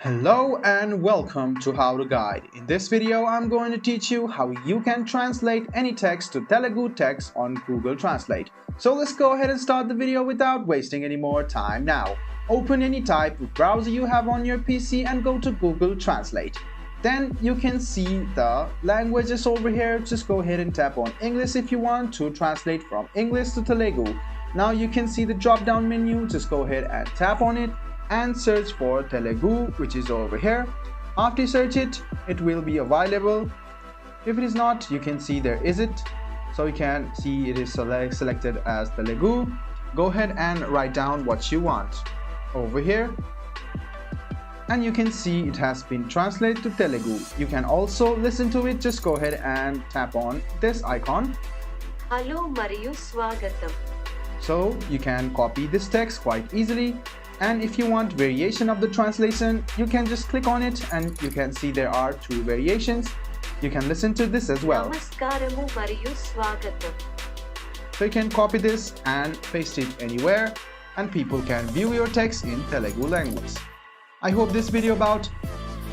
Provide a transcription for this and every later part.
Hello and welcome to How to Guide. In this video, I'm going to teach you how you can translate any text to Telugu text on Google Translate. So let's go ahead and start the video without wasting any more time now. Open any type of browser you have on your PC and go to Google Translate. Then you can see the languages over here. Just go ahead and tap on English if you want to translate from English to Telugu. Now you can see the drop down menu. Just go ahead and tap on it and search for Telugu, which is over here. After you search it, it will be available. If it is not, you can see there is it. So you can see it is selected as Telugu. Go ahead and write down what you want over here. And you can see it has been translated to Telugu. You can also listen to it. Just go ahead and tap on this icon. Hello Mariyu Swagatam. So you can copy this text quite easily. And if you want variation of the translation, you can just click on it and you can see there are two variations. You can listen to this as well. Namaskaramu Mariyu Swagatam. So you can copy this and paste it anywhere and people can view your text in Telugu language. I hope this video about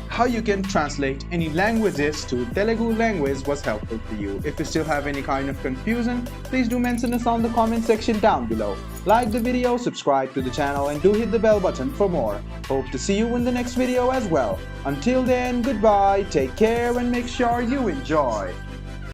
how you can translate any languages to Telugu language was helpful to you. If you still have any kind of confusion, please do mention us on the comment section down below. Like the video, subscribe to the channel and do hit the bell button for more. Hope to see you in the next video as well. Until then, goodbye, take care and make sure you enjoy.